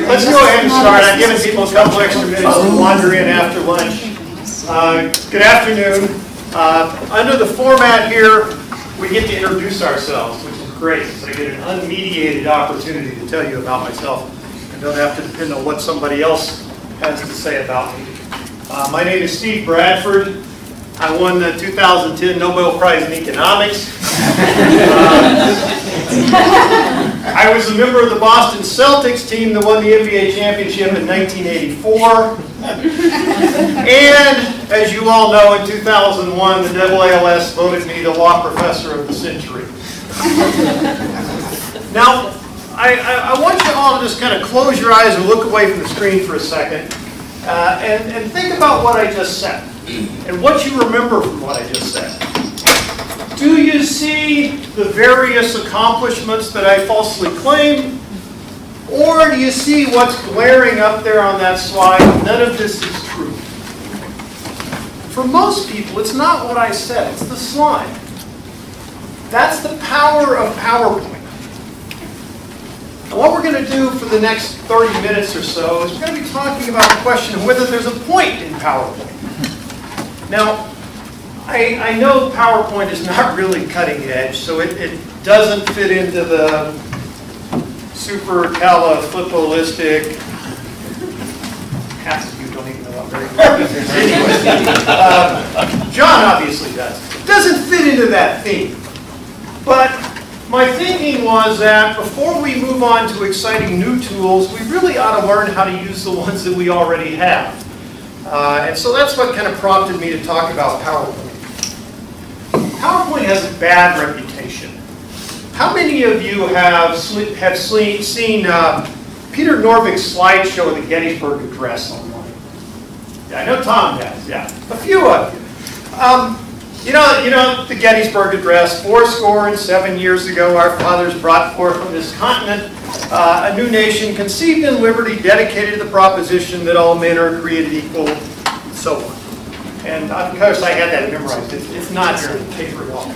Let's go ahead and start. I've given people a couple extra minutes to wander in after lunch. Good afternoon. Under the format here, we get to introduce ourselves, which is great. So I get an unmediated opportunity to tell you about myself. I don't have to depend on what somebody else has to say about me. My name is Steve Bradford. I won the 2010 Nobel Prize in Economics. I was a member of the Boston Celtics team that won the NBA championship in 1984. And, as you all know, in 2001, the AALS voted me the Law Professor of the Century. Now, I want you all to just kind of close your eyes and look away from the screen for a second and think about what I just said and what you remember from what I just said. Do you see the various accomplishments that I falsely claim? Or do you see what's glaring up there on that slide? None of this is true. For most people, it's not what I said, it's the slide. That's the power of PowerPoint. And what we're going to do for the next 30 minutes or so is we're going to be talking about the question of whether there's a point in PowerPoint. Now, I know PowerPoint is not really cutting edge, so it doesn't fit into the supercalifragilistic. Half of you don't even know what very good this is anyway. John obviously does. It doesn't fit into that theme. But my thinking was that before we move on to exciting new tools, we really ought to learn how to use the ones that we already have. And so that's what kind of prompted me to talk about PowerPoint. PowerPoint has a bad reputation. How many of you have seen Peter Norvik's slideshow of the Gettysburg Address online? Yeah, I know Tom has, yeah. A few of you. You know the Gettysburg Address, 77 years ago, our fathers brought forth from this continent a new nation conceived in liberty, dedicated to the proposition that all men are created equal, and so on. And of course, I had that memorized. It's not here in the paper at all.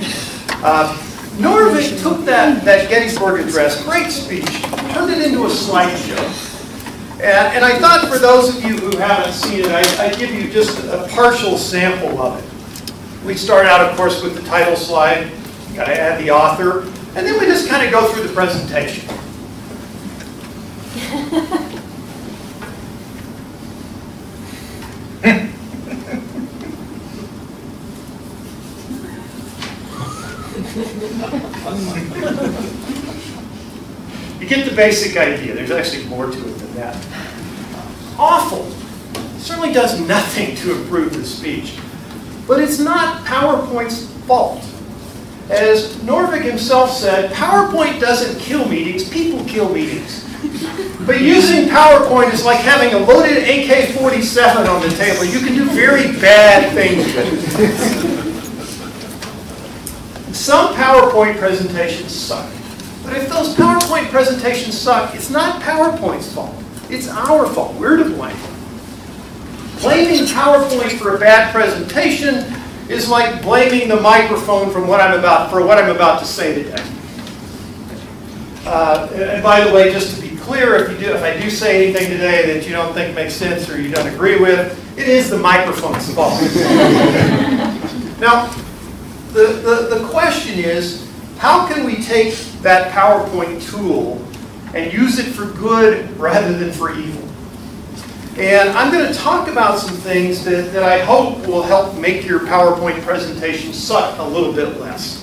Norvig took that Gettysburg Address, great speech, turned it into a slideshow. And I thought for those of you who haven't seen it, I'd give you just a partial sample of it. We start out, of course, with the title slide. You've got to add the author. And then we just kind of go through the presentation. You get the basic idea. There's actually more to it than that. Awful. It certainly does nothing to improve the speech. But it's not PowerPoint's fault. As Norvig himself said, PowerPoint doesn't kill meetings, people kill meetings. But using PowerPoint is like having a loaded AK-47 on the table. You can do very bad things with it. Some PowerPoint presentations suck. But if those PowerPoint presentations suck, it's not PowerPoint's fault. It's our fault. We're to blame. Blaming PowerPoint for a bad presentation is like blaming the microphone for what I'm about to say today. And by the way, just to be clear, if I do say anything today that you don't think makes sense or you don't agree with, it is the microphone's fault. Now, the question is, how can we take that PowerPoint tool and use it for good rather than for evil? And I'm going to talk about some things that I hope will help make your PowerPoint presentation suck a little bit less.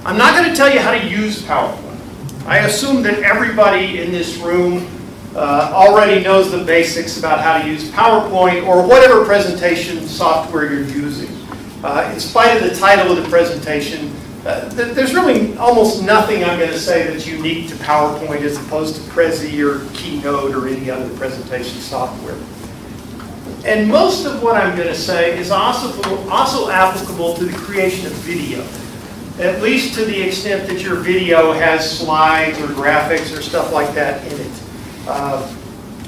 I'm not going to tell you how to use PowerPoint. I assume that everybody in this room already knows the basics about how to use PowerPoint or whatever presentation software you're using. In spite of the title of the presentation, there's really almost nothing I'm going to say that's unique to PowerPoint as opposed to Prezi or Keynote or any other presentation software. And most of what I'm going to say is also applicable to the creation of video, at least to the extent that your video has slides or graphics or stuff like that in it.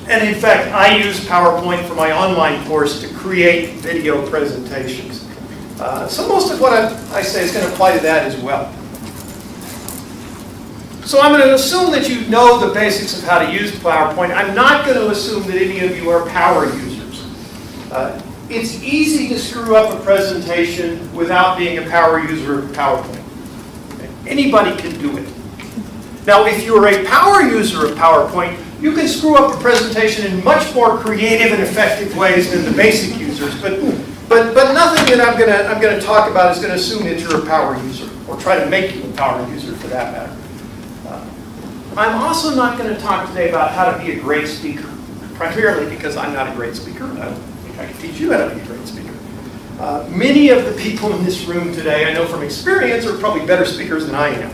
And in fact, I use PowerPoint for my online course to create video presentations. So most of what I say is going to apply to that as well. So I'm going to assume that you know the basics of how to use PowerPoint. I'm not going to assume that any of you are power users. It's easy to screw up a presentation without being a power user of PowerPoint. Anybody can do it. Now, if you're a power user of PowerPoint, you can screw up a presentation in much more creative and effective ways than the basic users. But nothing that I'm going to talk about is going to assume that you're a power user, or try to make you a power user for that matter. I'm also not going to talk today about how to be a great speaker, primarily because I'm not a great speaker. I don't think I can teach you how to be a great speaker. Many of the people in this room today, I know from experience, are probably better speakers than I am.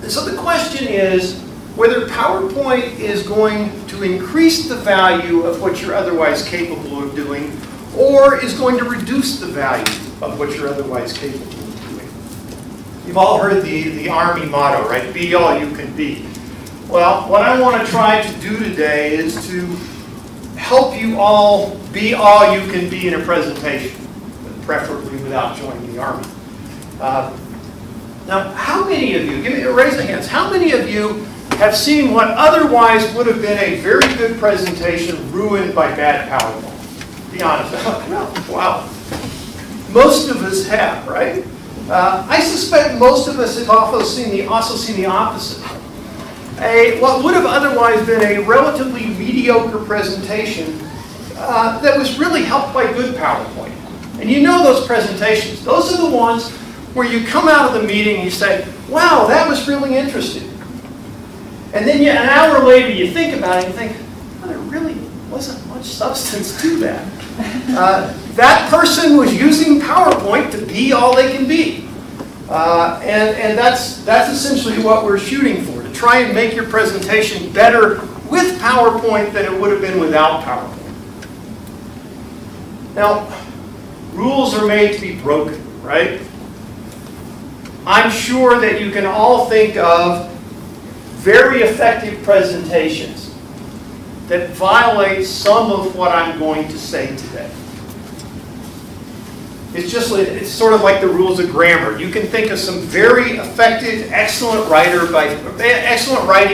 So the question is whether PowerPoint is going to increase the value of what you're otherwise capable of doing, or is going to reduce the value of what you're otherwise capable of doing. You've all heard the Army motto, right? Be all you can be. Well, what I want to try to do today is to help you all be all you can be in a presentation, preferably without joining the Army. Now, how many of you, raise the hands, how many of you have seen what otherwise would have been a very good presentation ruined by bad PowerPoint? Be honest. Wow. Most of us have, right? I suspect most of us have also seen the opposite. What would have otherwise been a relatively mediocre presentation that was really helped by good PowerPoint. And you know those presentations. Those are the ones where you come out of the meeting and you say, wow, that was really interesting. And then an hour later you think about it and you think, well, there really wasn't much substance to that. That person was using PowerPoint to be all they can be. And that's essentially what we're shooting for, to try and make your presentation better with PowerPoint than it would have been without PowerPoint. Now, rules are made to be broken, right? I'm sure that you can all think of very effective presentations that violate some of what I'm going to say today. It's sort of like the rules of grammar. You can think of some very effective, excellent writing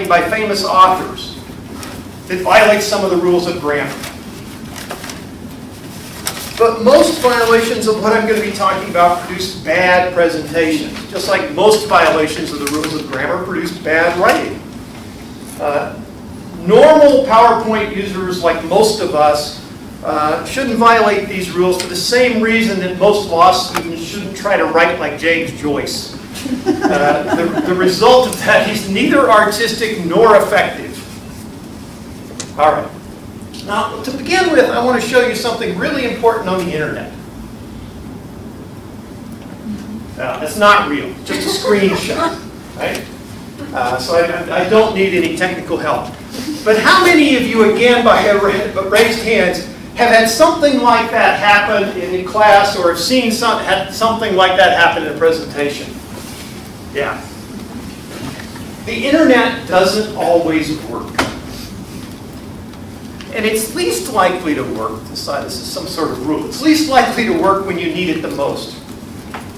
by famous authors that violate some of the rules of grammar. But most violations of what I'm going to be talking about produce bad presentations, just like most violations of the rules of grammar produce bad writing. Normal PowerPoint users, like most of us, shouldn't violate these rules for the same reason that most law students shouldn't try to write like James Joyce. The result of that is neither artistic nor effective. All right. Now, to begin with, I want to show you something really important on the internet. It's not real, just a screenshot, right? So I don't need any technical help. But how many of you, again, by raised hands, have had something like that happen in class, or have seen something like that happen in a presentation? Yeah. The internet doesn't always work. And it's least likely to work, this is some sort of rule, it's least likely to work when you need it the most.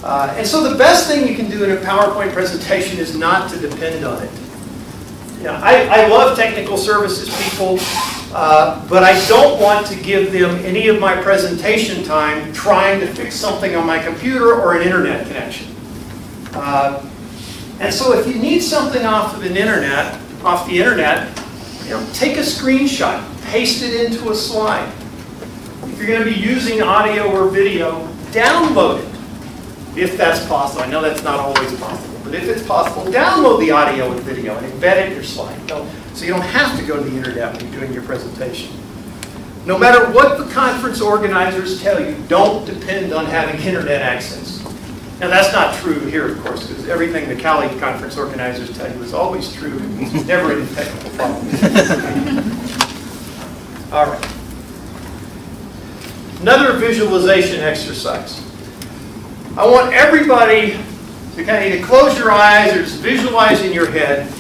And so the best thing you can do in a PowerPoint presentation is not to depend on it. I love technical services people, but I don't want to give them any of my presentation time trying to fix something on my computer or an internet connection. And so if you need something off the internet, take a screenshot, paste it into a slide. If you're going to be using audio or video, download it, if that's possible. I know that's not always possible, but if it's possible, download the audio and video and embed it in your slide. So you don't have to go to the internet when you're doing your presentation. No matter what the conference organizers tell you, don't depend on having internet access. Now that's not true here, of course, because everything the CALIcon conference organizers tell you is always true. It's never any technical problem. All right. Another visualization exercise. I want everybody to kind of either close your eyes or just visualize in your head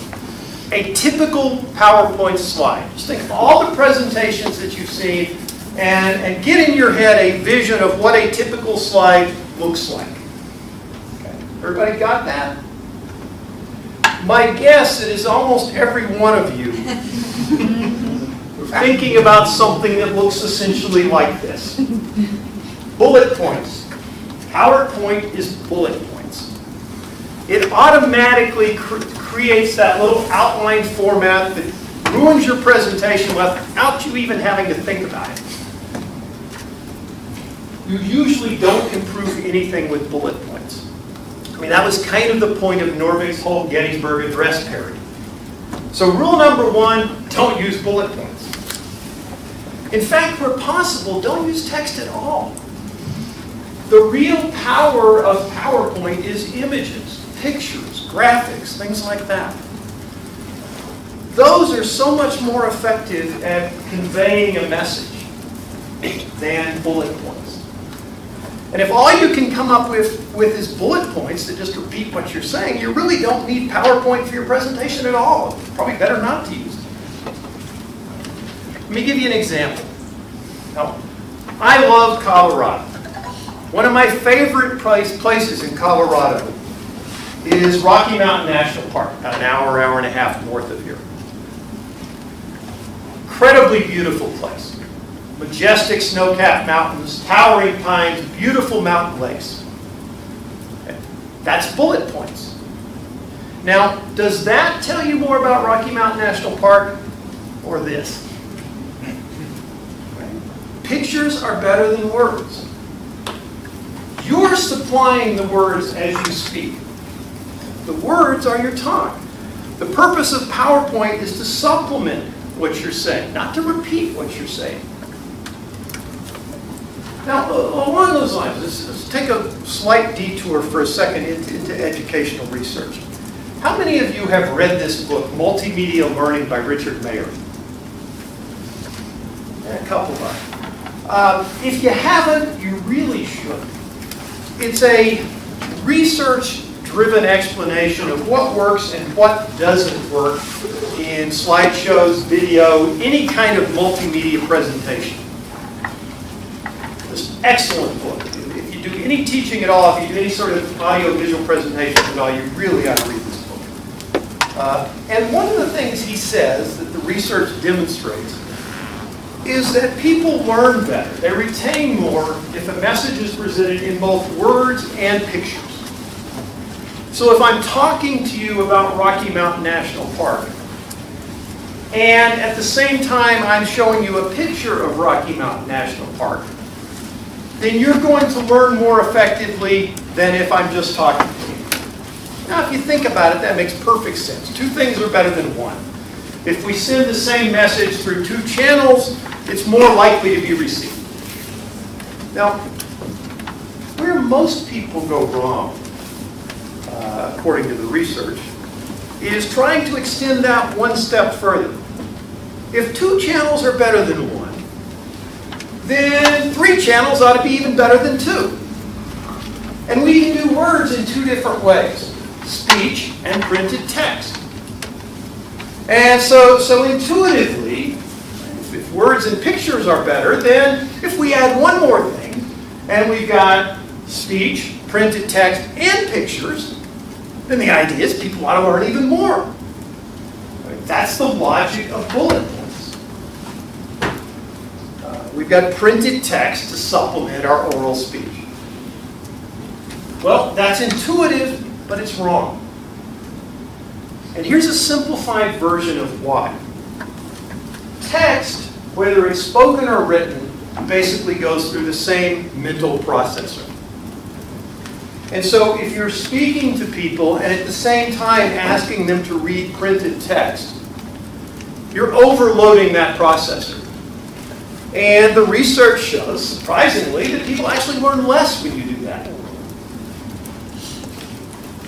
a typical PowerPoint slide. Just think of all the presentations that you've seen and get in your head a vision of what a typical slide looks like. Okay. Everybody got that? My guess is almost every one of you thinking about something that looks essentially like this. Bullet points. PowerPoint is bullet points. It automatically creates that little outline format that ruins your presentation without you even having to think about it. You usually don't improve anything with bullet points. I mean, that was kind of the point of Norvik's whole Gettysburg Address parody. So rule number one, don't use bullet points. In fact, where possible, don't use text at all. The real power of PowerPoint is images, pictures, graphics, things like that. Those are so much more effective at conveying a message than bullet points. And if all you can come up with is bullet points that just repeat what you're saying, you really don't need PowerPoint for your presentation at all. It's probably better not to use it. Let me give you an example. Now, I love Colorado. One of my favorite places in Colorado is Rocky Mountain National Park, about an hour, hour and a half north of here. Incredibly beautiful place. Majestic snow-capped mountains, towering pines, beautiful mountain lakes. That's bullet points. Now, does that tell you more about Rocky Mountain National Park or this? Pictures are better than words. You're supplying the words as you speak. The words are your tongue. The purpose of PowerPoint is to supplement what you're saying, not to repeat what you're saying. Now, along those lines, let's take a slight detour for a second into educational research. How many of you have read this book, Multimedia Learning by Richard Mayer? A couple of us. If you haven't, you really should. It's a research-driven explanation of what works and what doesn't work in slideshows, video, any kind of multimedia presentation. It's an excellent book. If you do any teaching at all, if you do any sort of audio-visual presentation at all, you really ought to read this book. And one of the things he says that the research demonstrates is that people learn better. They retain more if a message is presented in both words and pictures. So if I'm talking to you about Rocky Mountain National Park, and at the same time I'm showing you a picture of Rocky Mountain National Park, then you're going to learn more effectively than if I'm just talking to you. Now, if you think about it, that makes perfect sense. Two things are better than one. If we send the same message through two channels, it's more likely to be received. Now, where most people go wrong, according to the research, is trying to extend that one step further. If two channels are better than one, then three channels ought to be even better than two. And we can do words in two different ways, speech and printed text. And so intuitively, if words and pictures are better, then if we add one more thing, and we've got speech, printed text, and pictures, then the idea is people ought to learn even more. That's the logic of bullet points. We've got printed text to supplement our oral speech. Well, that's intuitive, but it's wrong. And here's a simplified version of why. Text, whether it's spoken or written, basically goes through the same mental processor. And so if you're speaking to people and at the same time asking them to read printed text, you're overloading that processor. And the research shows, surprisingly, that people actually learn less when you do that.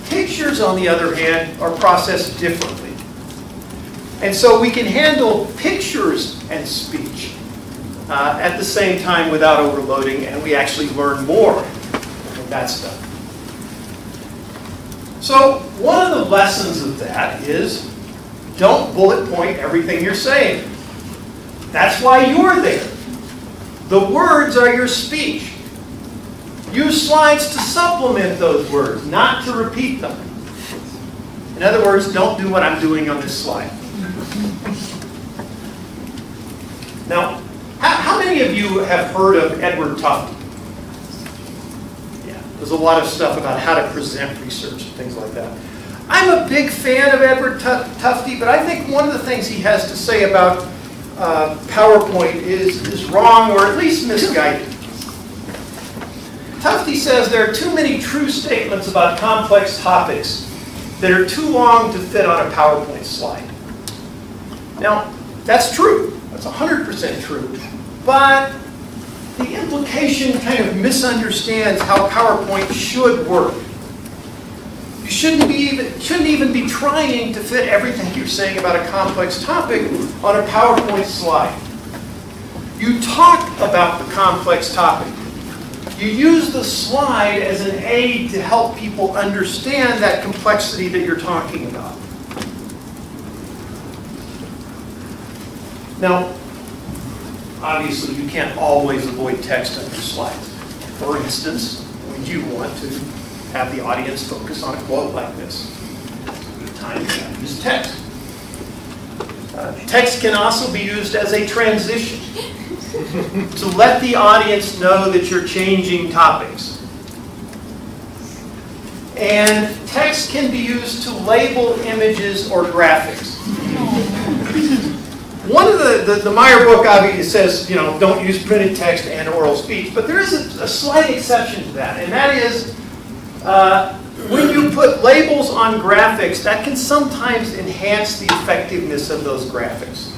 Pictures, on the other hand, are processed differently. And so we can handle pictures and speech at the same time without overloading, and we actually learn more from that stuff. So one of the lessons of that is don't bullet point everything you're saying. That's why you're there. The words are your speech. Use slides to supplement those words, not to repeat them. In other words, don't do what I'm doing on this slide. Now, how many of you have heard of Edward Tufte? Yeah, there's a lot of stuff about how to present research and things like that. I'm a big fan of Edward Tufte, but I think one of the things he has to say about PowerPoint is wrong, or at least misguided. Tufte says there are too many true statements about complex topics that are too long to fit on a PowerPoint slide. Now, that's true. That's 100% true. But the implication kind of misunderstands how PowerPoint should work. You shouldn't even be trying to fit everything you're saying about a complex topic on a PowerPoint slide. You talk about the complex topic. You use the slide as an aid to help people understand that complexity that you're talking about. Now, obviously, you can't always avoid text on your slides. For instance, when you want to have the audience focus on a quote like this, good time to use text. Text can also be used as a transition to let the audience know that you're changing topics. And text can be used to label images or graphics. One of the Meyer book obviously says, you know, don't use printed text and oral speech, but there is a slight exception to that, and that is when you put labels on graphics, that can sometimes enhance the effectiveness of those graphics.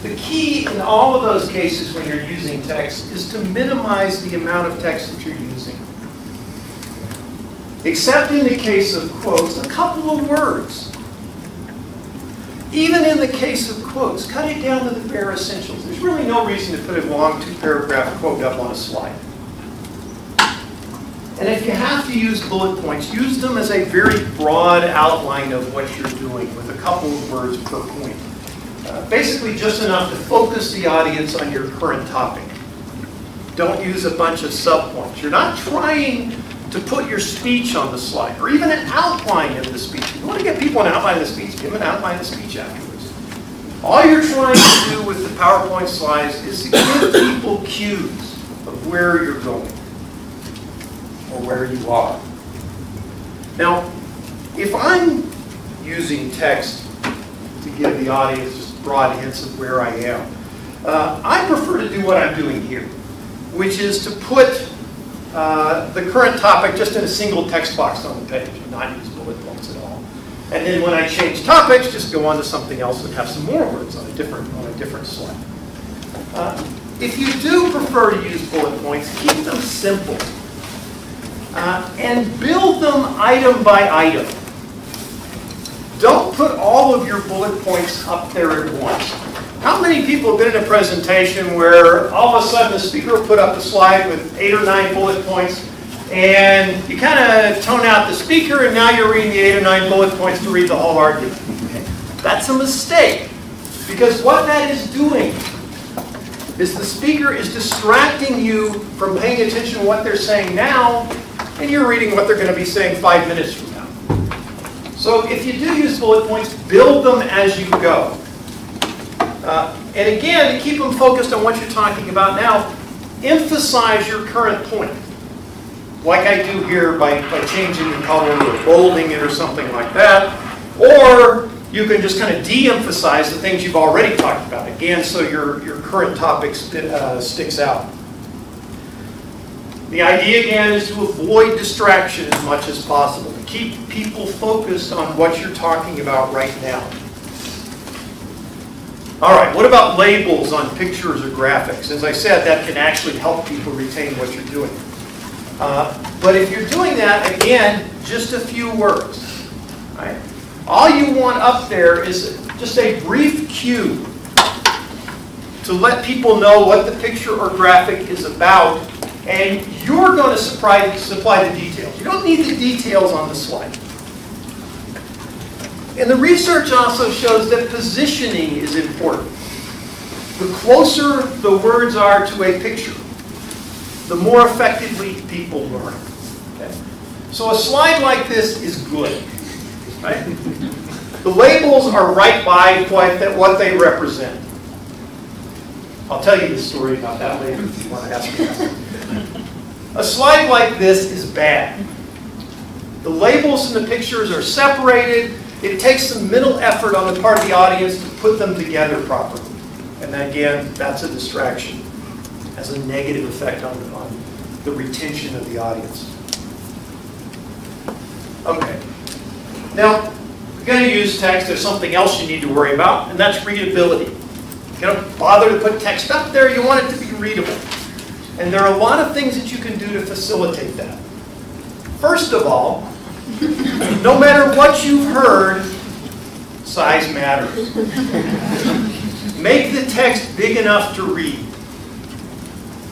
The key in all of those cases when you're using text is to minimize the amount of text that you're using. Except in the case of quotes, a couple of words. Even in the case of quotes, cut it down to the bare essentials. There's really no reason to put a long two-paragraph quote up on a slide. And if you have to use bullet points, use them as a very broad outline of what you're doing with a couple of words per point. Basically just enough to focus the audience on your current topic. Don't use a bunch of subpoints. You're not trying to put your speech on the slide, or even an outline of the speech. If you want to get people an outline of the speech, give them an outline of the speech afterwards. All you're trying to do with the PowerPoint slides is to give people cues of where you're going, or where you are. Now, if I'm using text to give the audience just broad hints of where I am, I prefer to do what I'm doing here, which is to put the current topic just in a single text box on the page and not use bullet points at all. And then when I change topics, just go on to something else and have some more words on a different slide. If you do prefer to use bullet points, keep them simple. And build them item by item. Don't put all of your bullet points up there at once. How many people have been in a presentation where all of a sudden the speaker will put up a slide with 8 or 9 bullet points, and you kind of tone out the speaker, and now you're reading the 8 or 9 bullet points to read the whole argument? Okay. That's a mistake, because what that is doing is the speaker is distracting you from paying attention to what they're saying now, and you're reading what they're going to be saying 5 minutes from now. So if you do use bullet points, build them as you go. And again, to keep them focused on what you're talking about now, emphasize your current point. Like I do here by changing the color or bolding it or something like that. Or you can just kind of de-emphasize the things you've already talked about, again, so your current topic sticks out. The idea, again, is to avoid distraction as much as possible, to keep people focused on what you're talking about right now. All right, what about labels on pictures or graphics? As I said, that can actually help people retain what you're doing. But if you're doing that, again, just a few words. Right? All you want up there is just a brief cue to let people know what the picture or graphic is about, and you're going to supply the details. You don't need the details on the slide. And the research also shows that positioning is important. The closer the words are to a picture, the more effectively people learn. Okay? So a slide like this is good, right? The labels are right by what they represent. I'll tell you the story about that later if you want to ask me that. A slide like this is bad. The labels and the pictures are separated. It takes some mental effort on the part of the audience to put them together properly. And again, that's a distraction. Has a negative effect on the retention of the audience. Okay. Now, if you're going to use text, there's something else you need to worry about, and that's readability. You don't bother to put text up there, you want it to be readable. And there are a lot of things that you can do to facilitate that. First of all, no matter what you've heard, size matters. Make the text big enough to read.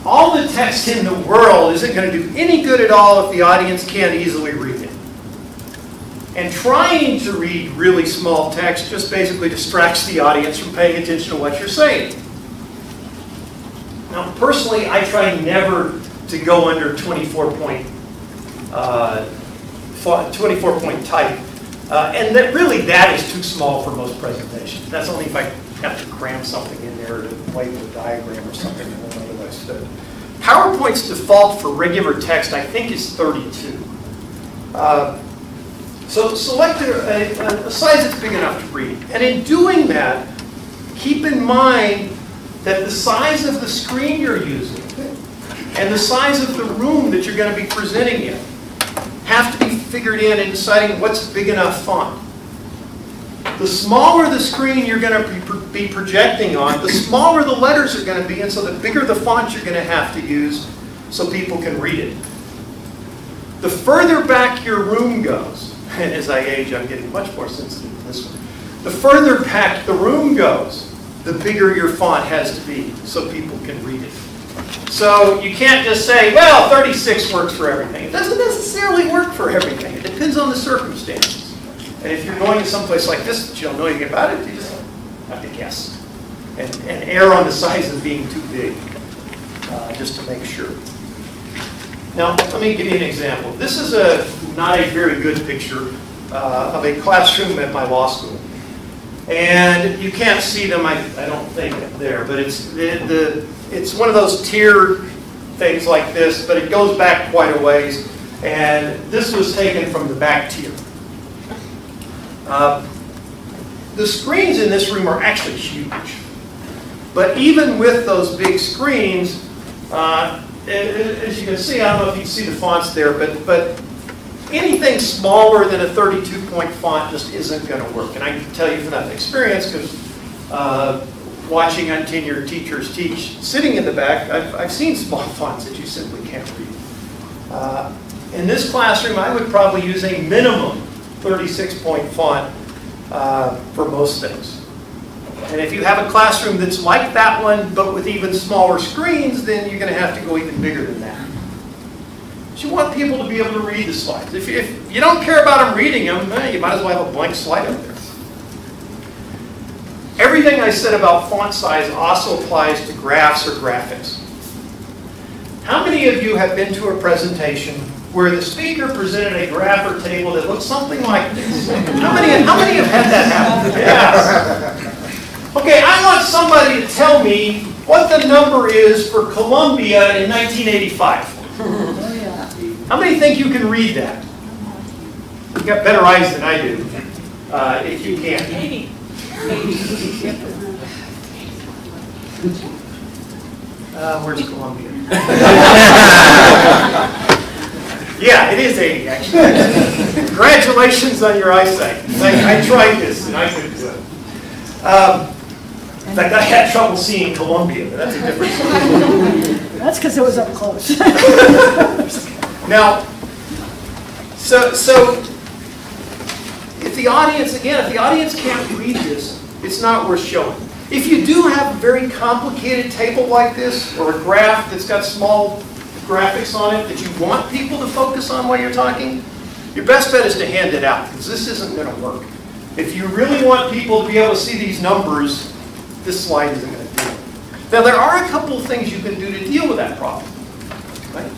All the text in the world isn't going to do any good at all if the audience can't easily read it. And trying to read really small text just basically distracts the audience from paying attention to what you're saying. Now, personally, I try never to go under 24-point type. And that is too small for most presentations. That's only if I have to cram something in there to label a diagram or something that won't otherwise fit. PowerPoint's default for regular text, I think, is 32. So select a size that's big enough to read. And in doing that, keep in mind that the size of the screen you're using and the size of the room that you're going to be presenting in have to be figured in deciding what's big enough font. The smaller the screen you're going to be projecting on, the smaller the letters are going to be, and so the bigger the font you're going to have to use so people can read it. The further back your room goes, and as I age, I'm getting much more sensitive to this one. The further back the room goes, the bigger your font has to be so people can read it. So you can't just say, well, 36 works for everything. It doesn't necessarily work for everything. It depends on the circumstances. And if you're going to someplace like this that you don't know anything about it, you just have to guess. And err on the size of being too big, just to make sure. Now, let me give you an example. This is not a very good picture of a classroom at my law school. And you can't see them, I don't think, there. But it's one of those tier things like this, but it goes back quite a ways. And this was taken from the back tier. The screens in this room are actually huge. But even with those big screens, as you can see, I don't know if you can see the fonts there, but anything smaller than a 32-point font just isn't going to work. And I can tell you from that experience, because watching untenured teachers teach, sitting in the back, I've seen small fonts that you simply can't read. In this classroom, I would probably use a minimum 36-point font for most things. And if you have a classroom that's like that one, but with even smaller screens, then you're going to have to go even bigger than that. But you want people to be able to read the slides. If you don't care about them reading them, you might as well have a blank slide up there. Everything I said about font size also applies to graphs or graphics. How many of you have been to a presentation where the speaker presented a graph or table that looked something like this? How many have had that happen? Yes. Okay, I want somebody to tell me what the number is for Columbia in 1985. How many think you can read that? You've got better eyes than I do, if you can. 80. Where's Columbia? Yeah, it is 80, actually. Congratulations on your eyesight. I tried this, and I couldn't do it. In fact, I had trouble seeing Columbia, but that's a different story. That's because it was up close. Now, so if the audience can't read this, it's not worth showing. If you do have a very complicated table like this, or a graph that's got small graphics on it that you want people to focus on while you're talking, your best bet is to hand it out, because this isn't going to work. If you really want people to be able to see these numbers, this slide isn't going to do it. Now, there are a couple of things you can do to deal with that problem. Right?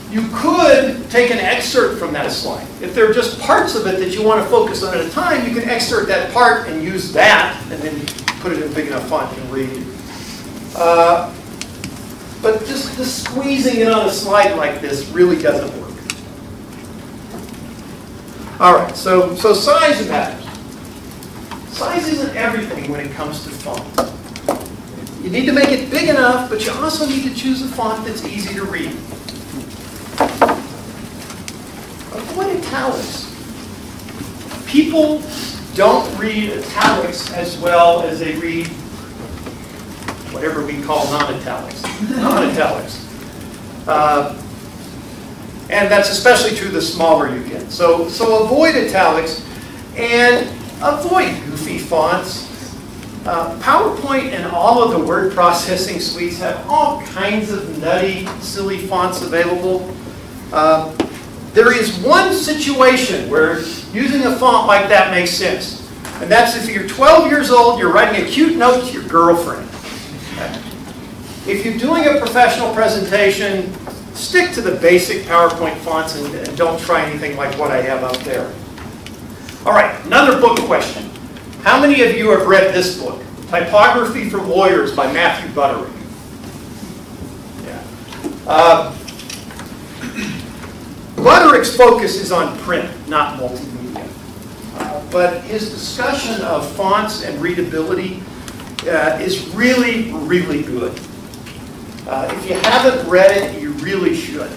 You could take an excerpt from that slide. If there are just parts of it that you want to focus on at a time, you can excerpt that part and use that, and then put it in big enough font and read. But just squeezing it on a slide like this really doesn't work. All right, so size matters. Size isn't everything when it comes to font. You need to make it big enough, but you also need to choose a font that's easy to read. Avoid italics. People don't read italics as well as they read whatever we call non-italics. Non-italics. And that's especially true the smaller you get. So avoid italics and avoid goofy fonts. PowerPoint and all of the word processing suites have all kinds of nutty, silly fonts available. There is one situation where using a font like that makes sense. And that's if you're 12 years old, you're writing a cute note to your girlfriend. If you're doing a professional presentation, stick to the basic PowerPoint fonts and don't try anything like what I have up there. All right, another book question. How many of you have read this book? Typography for Lawyers by Matthew Butterick. Yeah. Butterick's focus is on print, not multimedia. But his discussion of fonts and readability is really, really good. If you haven't read it, you really should.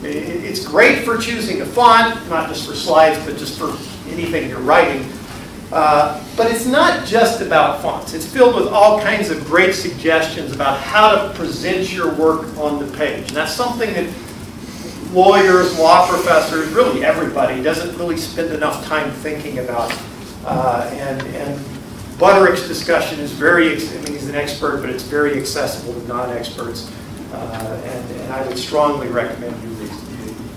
It's great for choosing a font, not just for slides, but just for anything you're writing. But it's not just about fonts. It's filled with all kinds of great suggestions about how to present your work on the page. And that's something that lawyers, law professors, really everybody doesn't really spend enough time thinking about. And Butterick's discussion is very, I mean, he's an expert, but it's very accessible to non-experts. And I would strongly recommend you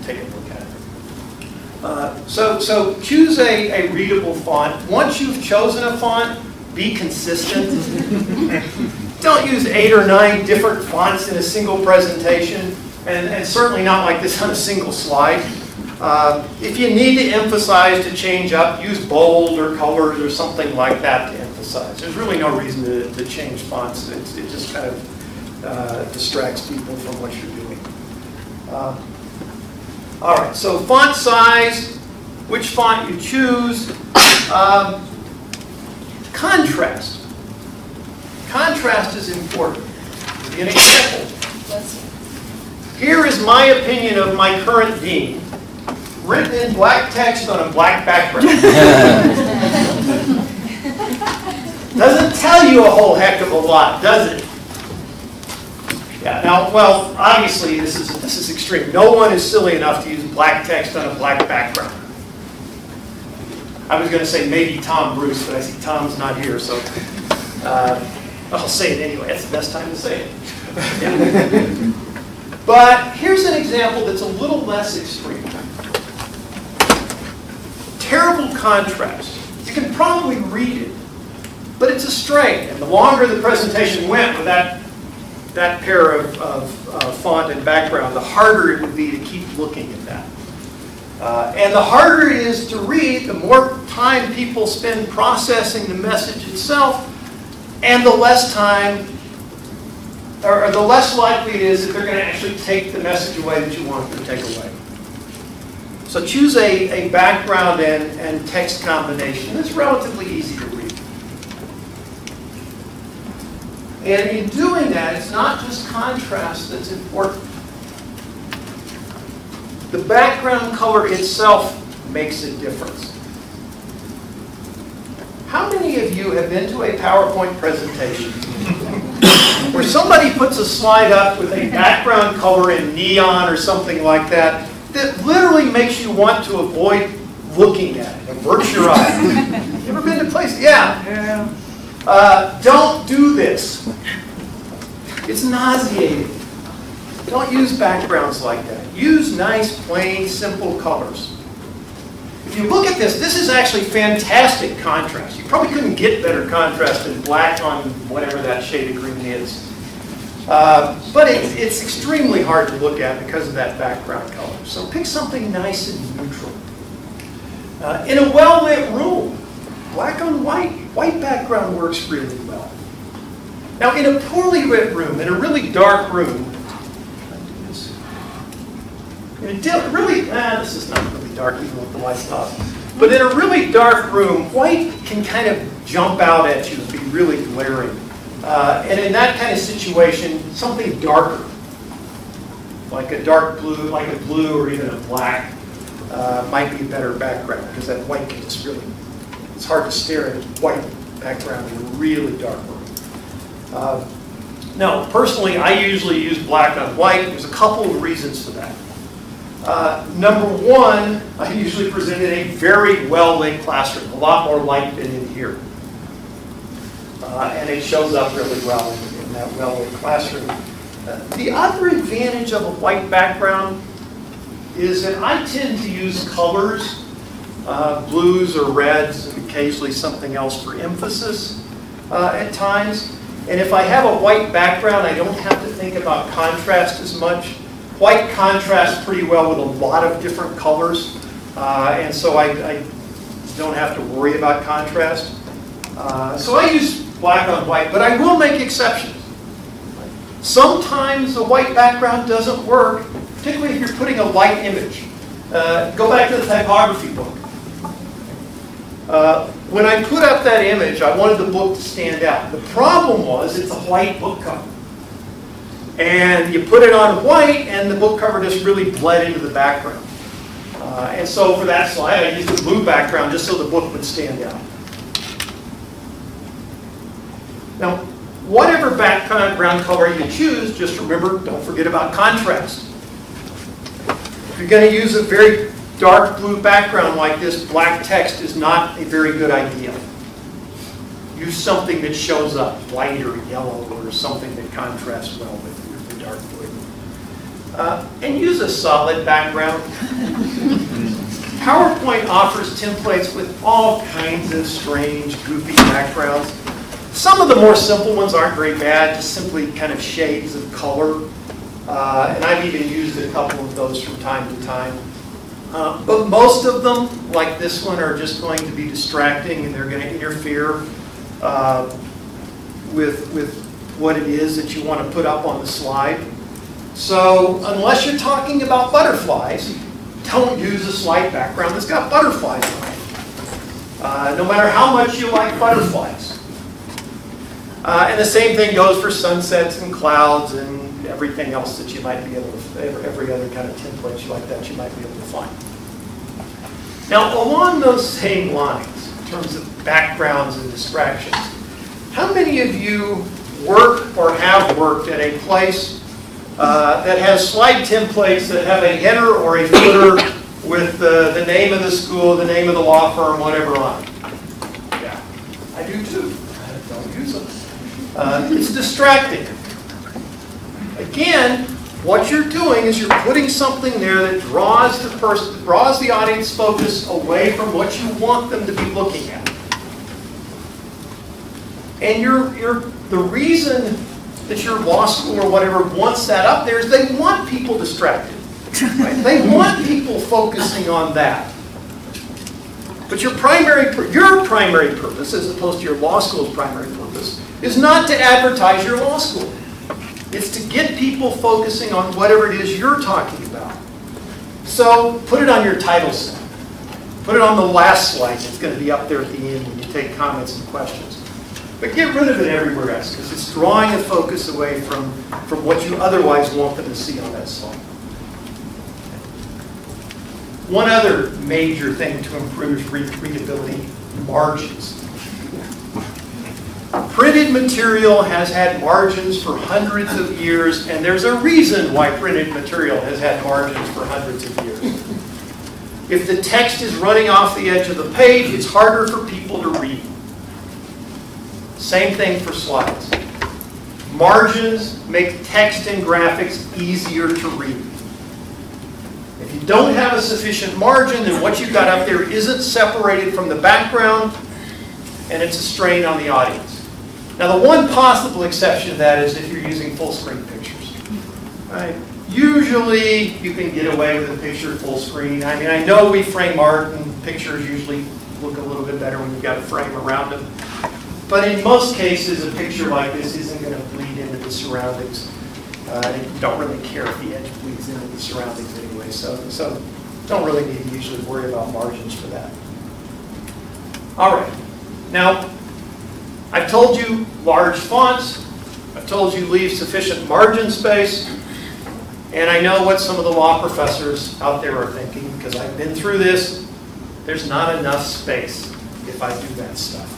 take a look at it. So choose a readable font. Once you've chosen a font, be consistent. Don't use 8 or 9 different fonts in a single presentation, and certainly not like this on a single slide. If you need to emphasize, to change up, use bold or colors or something like that to emphasize. There's really no reason to change fonts. It just kind of distracts people from what you're doing. All right, so font size, which font you choose. Contrast. Contrast is important. I'll give you an example. Here is my opinion of my current dean, written in black text on a black background. Doesn't tell you a whole heck of a lot, does it? Yeah. Now, well, obviously this is extreme. No one is silly enough to use black text on a black background. I was going to say maybe Tom Bruce, but I see Tom's not here, so I'll say it anyway. That's the best time to say it. Yeah. But here's an example that's a little less extreme. Terrible contrast. You can probably read it, but it's a strain. And the longer the presentation went with that pair of font and background, the harder it would be to keep looking at that. And the harder it is to read, the more time people spend processing the message itself, and the less time, or the less likely it is that they're going to actually take the message away that you want them to take away. So choose a background and text combination that's relatively easy to read. And in doing that, it's not just contrast that's important. The background color itself makes a difference. How many of you have been to a PowerPoint presentation where somebody puts a slide up with a background color in neon or something like that that literally makes you want to avoid looking at it, avert your eyes? You ever been to places? Yeah. Don't do this. It's nauseating. Don't use backgrounds like that. Use nice, plain, simple colors. If you look at this, this is actually fantastic contrast. You probably couldn't get better contrast than black on whatever that shade of green is. But it's extremely hard to look at because of that background color. So pick something nice and neutral. In a well-lit room, black on white background works really well. Now in a poorly lit room, in a really dark room, this is not really dark even with the lights off, but in a really dark room, white can kind of jump out at you and be really glaring. And in that kind of situation, something darker, like a dark blue, like a blue or even a black, might be a better background because that white can just really, it's hard to stare at a white background in a really dark room. Now, personally, I usually use black on white. There's a couple of reasons for that. Number one, I usually present in a very well-lit classroom, a lot more light than in here. And it shows up really well in that well-lit classroom. The other advantage of a white background is that I tend to use colors, blues or reds, and occasionally something else for emphasis at times. And if I have a white background, I don't have to think about contrast as much. White contrasts pretty well with a lot of different colors, and so I don't have to worry about contrast. So I use black on white, but I will make exceptions. Sometimes a white background doesn't work, particularly if you're putting a light image. Go back to the typography book. When I put up that image, I wanted the book to stand out. The problem was it's a white book cover. And you put it on white, and the book cover just really bled into the background. And so for that slide, I used a blue background just so the book would stand out. Now, whatever background color you choose, just remember, don't forget about contrast. If you're going to use a very dark blue background like this, black text is not a very good idea. Use something that shows up, white or yellow, or something that contrasts well with the dark blue. And use a solid background. PowerPoint offers templates with all kinds of strange, goofy backgrounds. Some of the more simple ones aren't very bad, just simply kind of shades of color. And I've even used a couple of those from time to time. But most of them, like this one, are just going to be distracting, and they're going to interfere with what it is that you want to put up on the slide. So unless you're talking about butterflies, don't use a slide background that's got butterflies on it, no matter how much you like butterflies. And the same thing goes for sunsets and clouds and everything else that you might be able to, every other kind of template like that you might be able to find. Now, along those same lines, in terms of backgrounds and distractions, how many of you work or have worked at a place that has slide templates that have a header or a footer with the name of the school, the name of the law firm, whatever on it? Yeah, I do too. I don't use them. It's distracting. Again, what you're doing is you're putting something there that draws the audience focus away from what you want them to be looking at. And the reason that your law school or whatever wants that up there is they want people distracted. Right? They want people focusing on that. But your primary purpose, as opposed to your law school's primary purpose, is not to advertise your law school. It's to get people focusing on whatever it is you're talking about. So put it on your title slide. Put it on the last slide. It's going to be up there at the end when you take comments and questions. But get rid of it everywhere else, because it's drawing the focus away from what you otherwise want them to see on that slide. One other major thing to improve readability, margins. Printed material has had margins for hundreds of years, and there's a reason why printed material has had margins for hundreds of years. If the text is running off the edge of the page, it's harder for people to read. Same thing for slides. Margins make text and graphics easier to read. If you don't have a sufficient margin, then what you've got up there isn't separated from the background, and it's a strain on the audience. Now, the one possible exception to that is if you're using full screen pictures. Right? Usually, you can get away with a picture full screen. I mean, I know we frame art, and pictures usually look a little bit better when you've got a frame around them. But in most cases, a picture like this isn't going to bleed into the surroundings. You don't really care if the edge bleeds into the surroundings anyway, so don't really need to usually worry about margins for that. All right. Now, I've told you large fonts. I've told you leave sufficient margin space. And I know what some of the law professors out there are thinking, because I've been through this. There's not enough space if I do that stuff.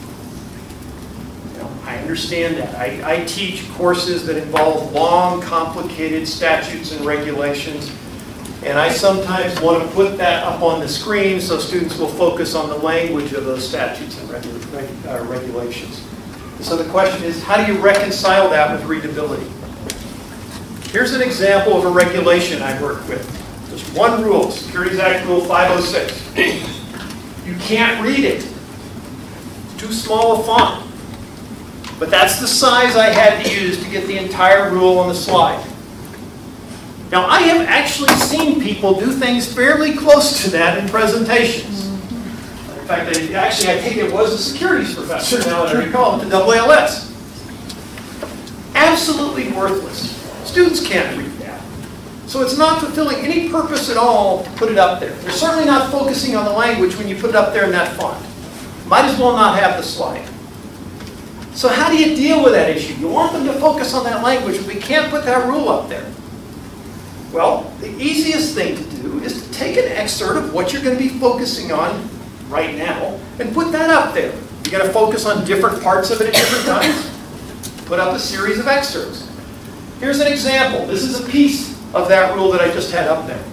You know, I understand that. I teach courses that involve long, complicated statutes and regulations. And I sometimes want to put that up on the screen so students will focus on the language of those statutes and regulations. So the question is, how do you reconcile that with readability? Here's an example of a regulation I work with. Just one rule, Securities Act Rule 506. You can't read it. It's too small a font. But that's the size I had to use to get the entire rule on the slide. Now, I have actually seen people do things fairly close to that in presentations. In fact, I think it was a securities professor, now that I recall it, the AALS. Absolutely worthless. Students can't read that. So it's not fulfilling any purpose at all to put it up there. They're certainly not focusing on the language when you put it up there in that font. Might as well not have the slide. So how do you deal with that issue? You want them to focus on that language, but we can't put that rule up there. Well, the easiest thing to do is to take an excerpt of what you're going to be focusing on right now and put that up there. You're going to focus on different parts of it at different times. Put up a series of excerpts. Here's an example. This is a piece of that rule that I just had up there.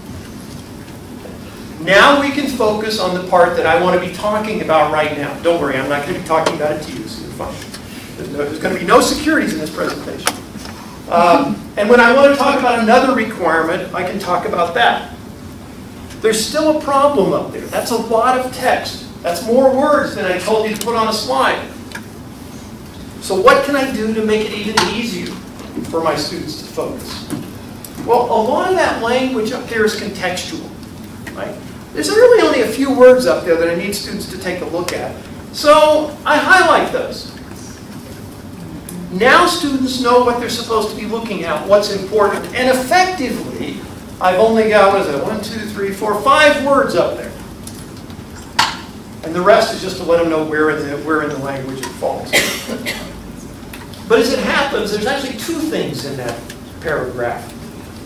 Now we can focus on the part that I want to be talking about right now. Don't worry, I'm not going to be talking about it to you, so you're fine. There's going to be no securities in this presentation. And when I want to talk about another requirement, I can talk about that. There's still a problem up there. That's a lot of text. That's more words than I told you to put on a slide. So what can I do to make it even easier for my students to focus? Well, a lot of that language up there is contextual. Right? There's really only a few words up there that I need students to take a look at. So I highlight those. Now students know what they're supposed to be looking at, what's important, and effectively, I've only got, what is it, 1, 2, 3, 4, 5 words up there. And the rest is just to let them know where in the language it falls. But as it happens, there's actually two things in that paragraph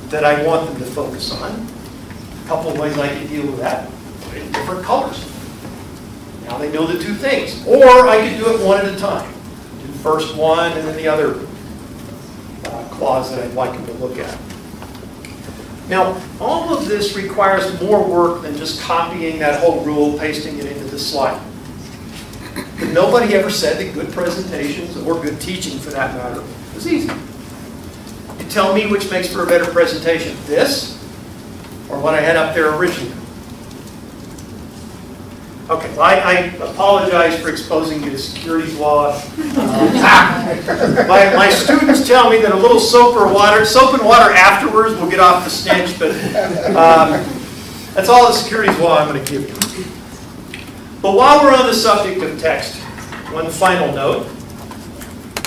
that I want them to focus on. A couple of ways I can deal with that. Put it in different colors. Now they know the two things. Or I could do it one at a time. Do first one and then the other clause that I'd like them to look at. Now, all of this requires more work than just copying that whole rule, pasting it into the slide. But nobody ever said that good presentations, or good teaching for that matter, was easy. You tell me which makes for a better presentation, this or what I had up there originally. Okay, well, I apologize for exposing you to securities law. My students tell me that a little soap and water afterwards will get off the stench, but that's all the securities law I'm going to give you. But while we're on the subject of text, one final note.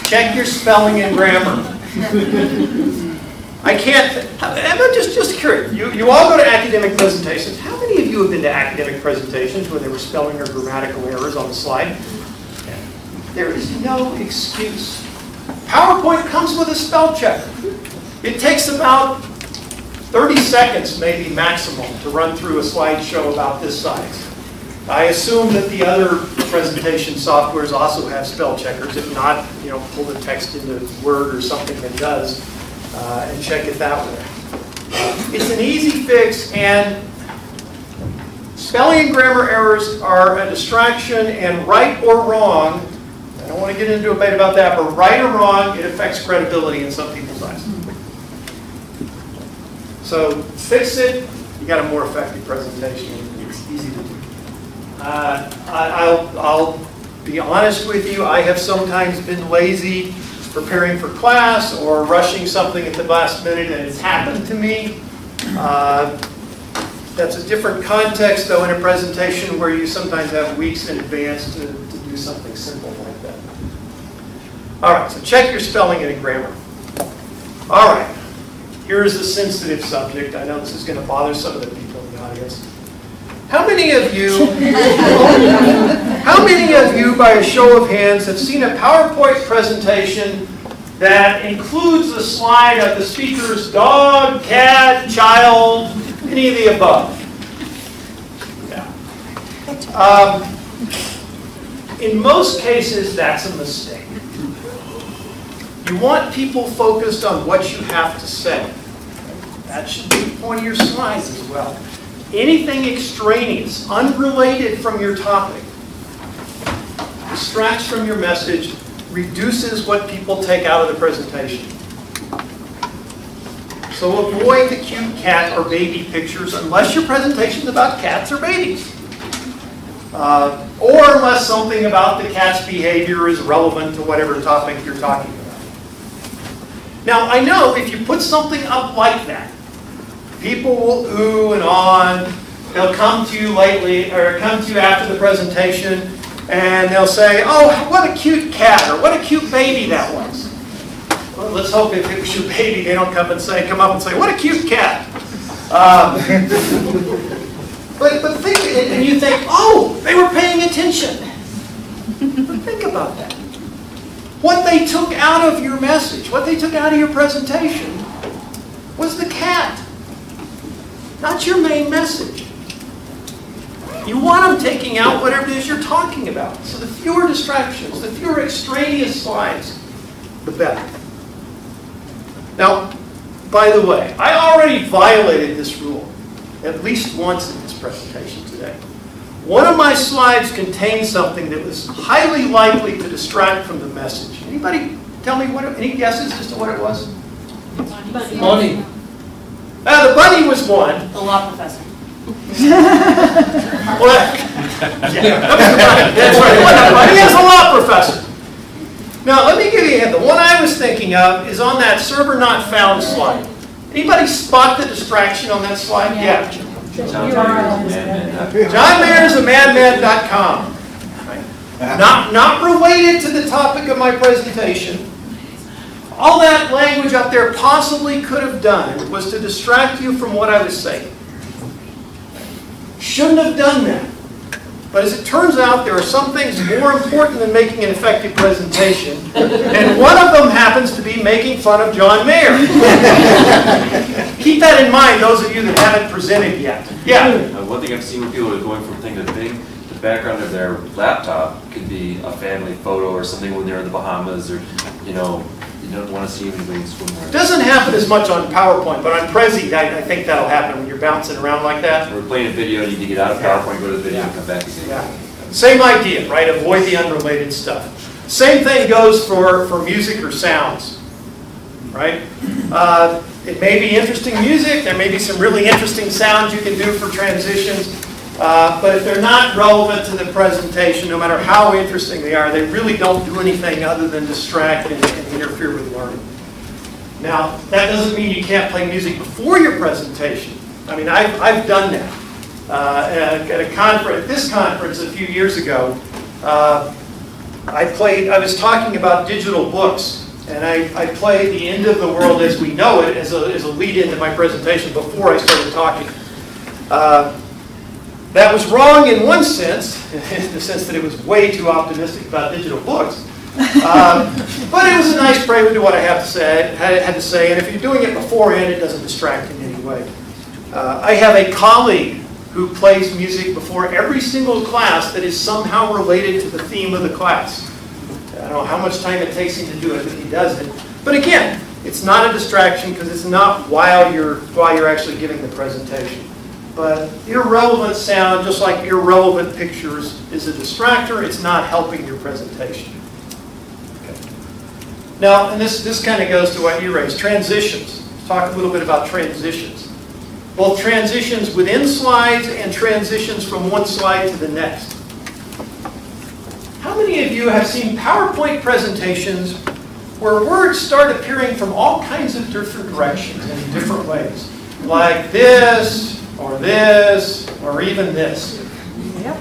Check your spelling and grammar. I can't, I'm just curious. You all go to academic presentations. How many of you have been to academic presentations where there were spelling or grammatical errors on the slide? There is no excuse. PowerPoint comes with a spell checker. It takes about 30 seconds, maybe maximum, to run through a slideshow about this size. I assume that the other presentation softwares also have spell checkers. If not, pull the text into Word or something that does. And check it that way. It's an easy fix, and spelling and grammar errors are a distraction, and right or wrong, I don't want to get into a debate about that, but right or wrong, it affects credibility in some people's eyes. So fix it, you got a more effective presentation. It's easy to do. I'll be honest with you, I have sometimes been lazy preparing for class or rushing something at the last minute, and it's happened to me. That's a different context, though, in a presentation where you sometimes have weeks in advance to do something simple like that. All right, so check your spelling and grammar. All right, here's the sensitive subject. I know this is going to bother some of the people in the audience. How many of you, by a show of hands, have seen a PowerPoint presentation that includes a slide of the speaker's dog, cat, child, any of the above? Yeah. In most cases, that's a mistake. You want people focused on what you have to say. That should be the point of your slides as well. Anything extraneous, unrelated from your topic, distracts from your message, reduces what people take out of the presentation. So avoid the cute cat or baby pictures unless your presentation is about cats or babies. Or unless something about the cat's behavior is relevant to whatever topic you're talking about. Now, I know if you put something up like that, people will ooh and on. They'll come to you lately, or come to you after the presentation, and they'll say, "Oh, what a cute cat," or "What a cute baby that was." Well, let's hope if it was your baby, they don't come up and say, "What a cute cat." But think, and you think, "Oh, they were paying attention." But think about that. What they took out of your message, what they took out of your presentation, was the cat, not your main message. You want them taking out whatever it is you're talking about. So the fewer distractions, the fewer extraneous slides, the better. Now, by the way, I already violated this rule at least once in this presentation today. One of my slides contained something that was highly likely to distract from the message. Anybody tell me any guesses as to what it was? Money. The bunny was one. The law professor. Well, yeah, that's right. He is a law professor. Now, let me give you a hint. The one I was thinking of is on that server not found slide. Anybody spot the distraction on that slide? Yeah. John Mayer's a madman.com. Not related to the topic of my presentation. All that language up there possibly could have done was to distract you from what I was saying. Shouldn't have done that. But as it turns out, there are some things more important than making an effective presentation, and one of them happens to be making fun of John Mayer. Keep that in mind, those of you that haven't presented yet. Yeah? One thing I've seen when people are going from thing to thing, the background of their laptop could be a family photo or something when they're in the Bahamas, or, you don't want to see anybody swimwear. Doesn't happen as much on PowerPoint, but on Prezi, I think that'll happen when you're bouncing around like that. We're playing a video, you need to get out of PowerPoint, go to the video, and come back again. Yeah. Same idea, right? Avoid the unrelated stuff. Same thing goes for music or sounds, right? It may be interesting music, there may be some really interesting sounds you can do for transitions, but if they're not relevant to the presentation, no matter how interesting they are, they really don't do anything other than distract and interfere with learning. Now, that doesn't mean you can't play music before your presentation. I mean, I've done that. At a conference, at this conference a few years ago, I was talking about digital books, and I played The End of the World as We Know It as a lead-in to my presentation before I started talking. That was wrong in one sense, in the sense that it was way too optimistic about digital books. But it was a nice prelude to what I had to say, and if you're doing it beforehand, it doesn't distract in any way. I have a colleague who plays music before every single class that is somehow related to the theme of the class. I don't know how much time it takes him to do it, but he does it. But again, it's not a distraction because it's not while you're actually giving the presentation. But irrelevant sound, just like irrelevant pictures, is a distractor. It's not helping your presentation. Okay. Now, and this kind of goes to what you raised, transitions. Let's talk a little bit about transitions. Both transitions within slides and transitions from one slide to the next. How many many of you have seen PowerPoint presentations where words start appearing from all kinds of different directions and in different ways? Like this, or even this. Yep.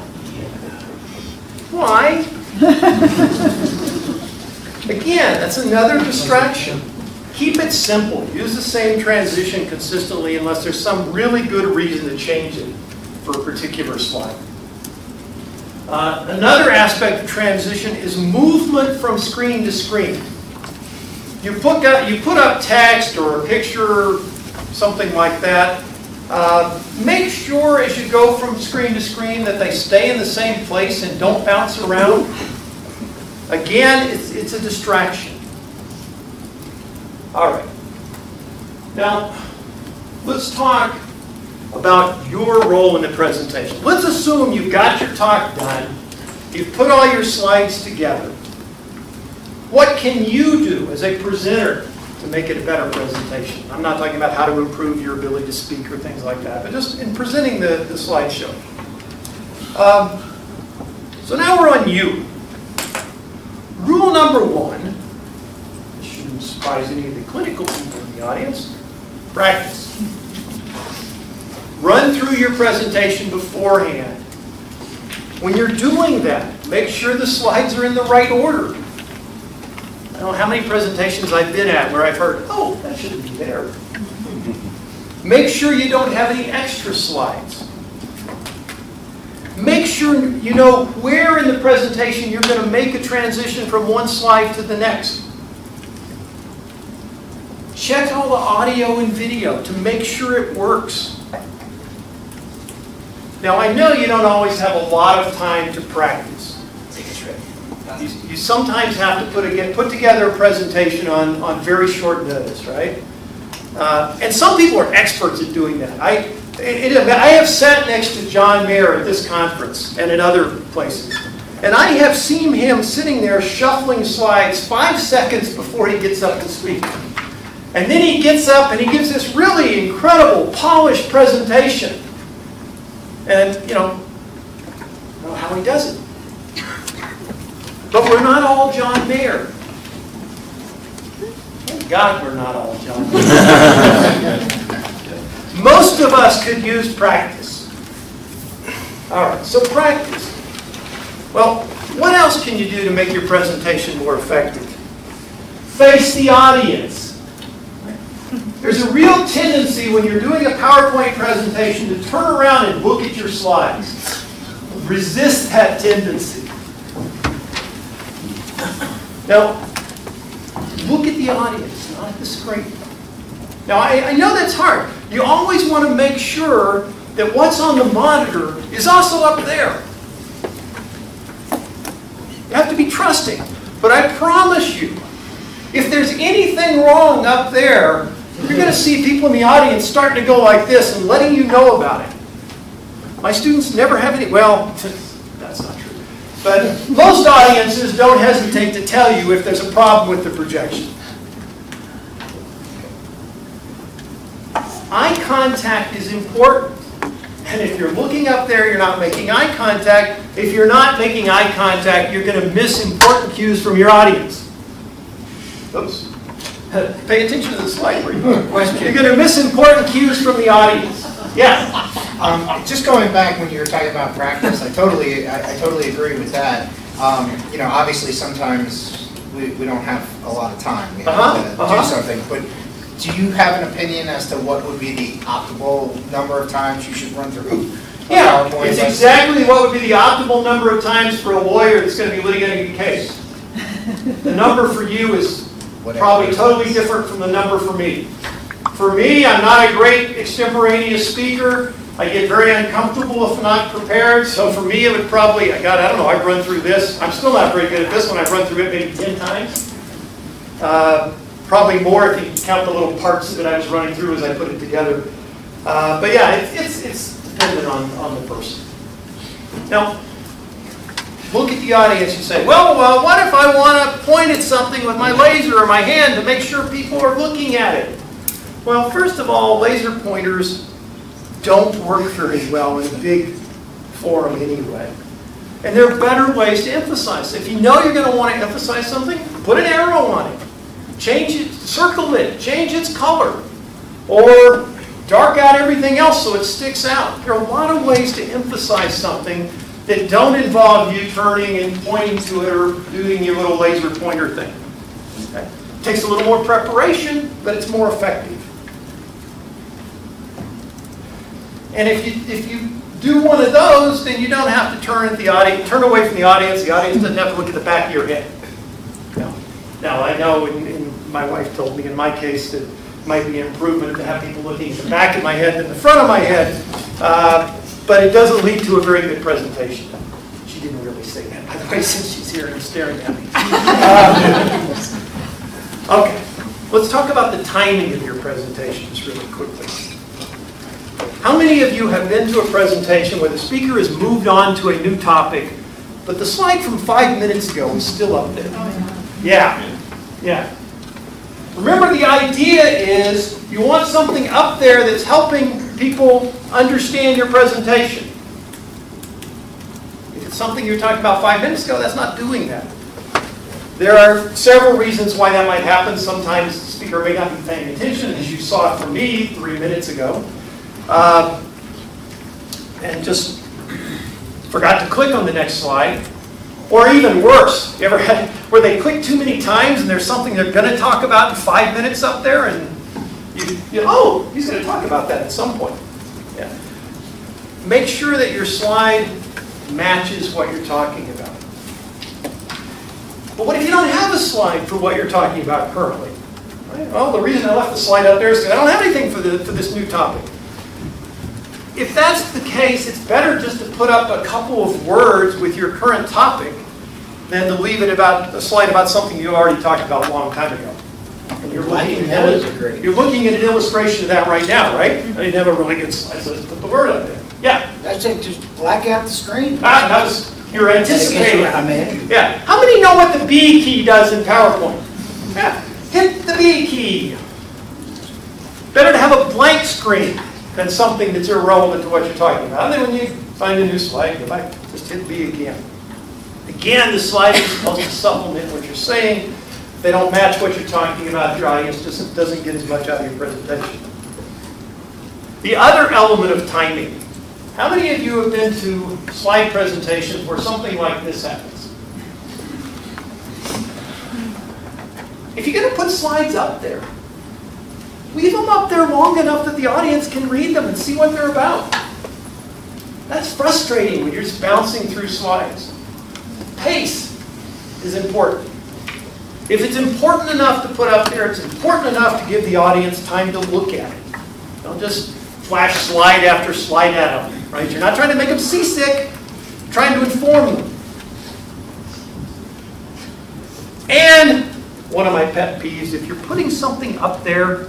Why? Again, that's another distraction. Keep it simple. Use the same transition consistently unless there's some really good reason to change it for a particular slide. Another aspect of transition is movement from screen to screen. You put up text or a picture, something like that. Make sure as you go from screen to screen that they stay in the same place and don't bounce around. Again, it's a distraction. All right. Now, let's talk about your role in the presentation. Let's assume you've got your talk done. You've put all your slides together. What can you do as a presenter to make it a better presentation? I'm not talking about how to improve your ability to speak or things like that, but just in presenting the slideshow. So now we're on you. Rule number 1, this shouldn't surprise any of the clinical people in the audience, practice. Run through your presentation beforehand. When you're doing that, make sure the slides are in the right order. I don't know how many presentations I've been at where I've heard, oh, that shouldn't be there. Make sure you don't have any extra slides. Make sure you know where in the presentation you're going to make a transition from one slide to the next. Check all the audio and video to make sure it works. Now, I know you don't always have a lot of time to practice. You sometimes have to put together a presentation on very short notice, right? And some people are experts at doing that. I have sat next to John Mayer at this conference and at other places. And I have seen him sitting there shuffling slides 5 seconds before he gets up to speak. And then he gets up and he gives this really incredible, polished presentation. And, I don't know how he does it. But we're not all John Mayer. Thank God we're not all John Mayer. Most of us could use practice. All right, so practice. Well, what else can you do to make your presentation more effective? Face the audience. There's a real tendency when you're doing a PowerPoint presentation to turn around and look at your slides. Resist that tendency. Now, look at the audience, not at the screen. Now, I know that's hard. You always want to make sure that what's on the monitor is also up there. You have to be trusting. But I promise you, if there's anything wrong up there, you're going to see people in the audience starting to go like this and letting you know about it. My students never have any, well, that's not true. But most audiences don't hesitate to tell you if there's a problem with the projection. Eye contact is important. And if you're looking up there, you're not making eye contact. If you're not making eye contact, you're going to miss important cues from your audience. Oops. Pay attention to the slide. You're going to miss important cues from the audience. Yeah. Just going back when you were talking about practice, I totally agree with that. Obviously sometimes we don't have a lot of time. We have to do something. But do you have an opinion as to what would be the optimal number of times you should run through? Yeah, it's exactly what would be the optimal number of times for a lawyer that's going to be litigating a case. The number for you is probably totally different from the number for me. For me, I'm not a great extemporaneous speaker. I get very uncomfortable if I'm not prepared. So for me, it would probably, I don't know, I've run through this. I'm still not very good at this one. I've run through it maybe 10 times. Probably more if you count the little parts that I was running through as I put it together. But yeah, it's dependent on the person. Now, look at the audience and say, well, what if I want to point at something with my laser or my hand to make sure people are looking at it? Well, first of all, laser pointers don't work very well in a big forum anyway. And there are better ways to emphasize. If you know you're going to want to emphasize something, put an arrow on it. Change it, circle it, change its color. Or dark out everything else so it sticks out. There are a lot of ways to emphasize something that don't involve you turning and pointing to it or doing your little laser pointer thing. Okay? It takes a little more preparation, but it's more effective. And if you do one of those, then you don't have to turn away from the audience. The audience doesn't have to look at the back of your head. Now I know, my wife told me in my case that it might be an improvement to have people looking at the back of my head than the front of my head, but it doesn't lead to a very good presentation. She didn't really say that, by the way, since she's here and staring at me. Okay, let's talk about the timing of your presentations really quickly. How many of you have been to a presentation where the speaker has moved on to a new topic, but the slide from 5 minutes ago is still up there? Yeah. Remember, the idea is you want something up there that's helping people understand your presentation. If it's something you're talking about 5 minutes ago, that's not doing that. There are several reasons why that might happen. Sometimes the speaker may not be paying attention, as you saw it from me 3 minutes ago. And just forgot to click on the next slide. Or even worse, you ever had where they click too many times and there's something they're going to talk about in 5 minutes up there, and oh, he's going to talk about that at some point. Yeah. Make sure that your slide matches what you're talking about. But what if you don't have a slide for what you're talking about currently? Right? Well, the reason I left the slide up there is because I don't have anything for this new topic. If that's the case, it's better just to put up a couple of words with your current topic than to leave it about a slide about something you already talked about a long time ago. And you're looking at an illustration of that right now, right? I didn't have a really good slide, so let's put the word up there. Yeah? That's it, just black out the screen. That was, you're anticipating. Yeah. How many know what the B key does in PowerPoint? Yeah. Hit the B key. Better to have a blank screen than something that's irrelevant to what you're talking about. And then when you find a new slide, go back, just hit B again. Again, the slide is supposed to supplement what you're saying. If they don't match what you're talking about, your audience just doesn't get as much out of your presentation. The other element of timing. How many of you have been to slide presentations where something like this happens? If you're going to put slides up there, leave them up there long enough that the audience can read them and see what they're about. That's frustrating when you're just bouncing through slides. Pace is important. If it's important enough to put up there, it's important enough to give the audience time to look at it. Don't just flash slide after slide at them, right? You're not trying to make them seasick, you're trying to inform them. And one of my pet peeves, if you're putting something up there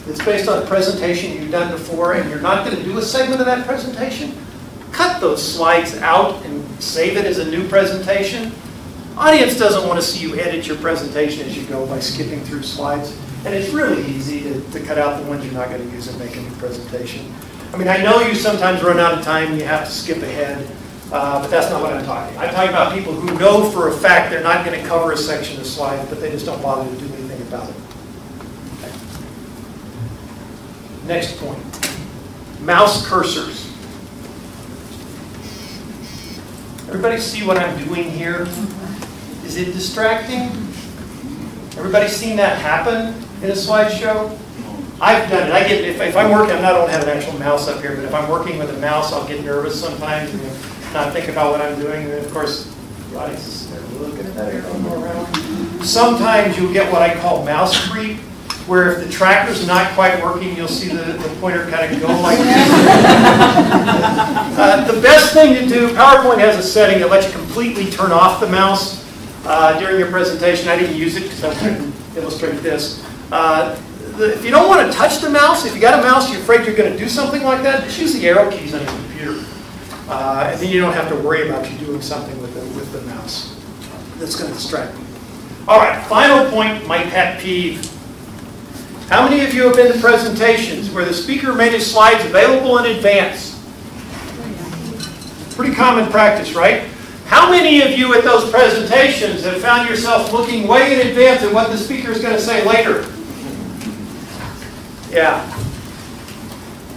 that's based on a presentation you've done before and you're not going to do a segment of that presentation, cut those slides out and save it as a new presentation. Audience doesn't want to see you edit your presentation as you go by skipping through slides. And it's really easy to cut out the ones you're not going to use and make a new presentation. I mean, I know you sometimes run out of time and you have to skip ahead, but that's not what I'm talking about. I'm talking about people who know for a fact they're not going to cover a section of slides, but they just don't bother to do anything about it. Next point, mouse cursors. Everybody see what I'm doing here? Is it distracting? Everybody seen that happen in a slideshow? I've done it. If I'm working, I don't have an actual mouse up here, but if I'm working with a mouse, I'll get nervous sometimes and not think about what I'm doing. And then, of course, the audience is looking at that arrow go around. Sometimes you'll get what I call mouse creep, where if the tracker's not quite working, you'll see the pointer kind of go like this. The best thing to do, PowerPoint has a setting that lets you completely turn off the mouse during your presentation. I didn't use it because I'm going to illustrate this. If you don't want to touch the mouse, if you got a mouse, you're afraid you're going to do something like that, just use the arrow keys on your computer. And then you don't have to worry about you doing something with the mouse that's going to distract you. All right, final point, my pet peeve. How many of you have been to presentations where the speaker made his slides available in advance? Pretty common practice, right? How many of you at those presentations have found yourself looking way in advance at what the speaker is going to say later? Yeah.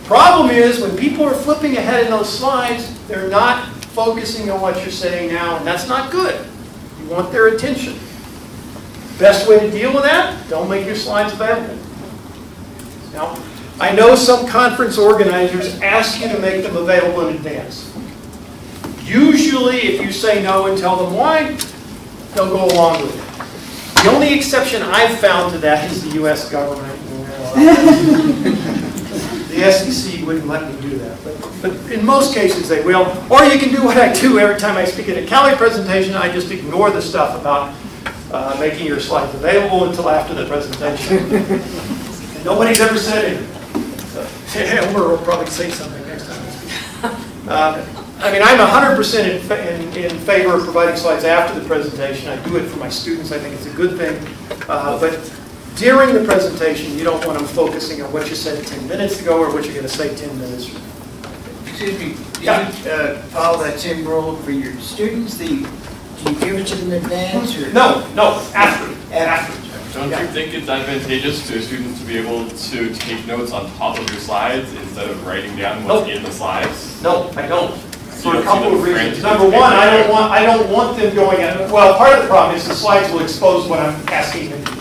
Problem is, when people are flipping ahead in those slides, they're not focusing on what you're saying now, and that's not good. You want their attention. Best way to deal with that, don't make your slides available. Now, I know some conference organizers ask you to make them available in advance. Usually, if you say no and tell them why, they'll go along with it. The only exception I've found to that is the U.S. government. The SEC wouldn't let me do that, but in most cases they will. Or you can do what I do every time I speak at a Cali presentation. I just ignore the stuff about making your slides available until after the presentation. And nobody's ever said anything. So, Elmer will probably say something next time I speak. I mean, I'm 100% in favor of providing slides after the presentation. I do it for my students. I think it's a good thing. But during the presentation, you don't want them focusing on what you said 10 minutes ago or what you're going to say 10 minutes from now. Excuse me, do you follow that same rule for your students? Do you give it to them in advance? Or? No, after. Don't you think it's advantageous to a student to be able to take notes on top of your slides instead of writing down what's in the slides? No, I don't. For a couple of reasons. Number one, I don't want them going at, well, part of the problem is the slides will expose what I'm asking them to do.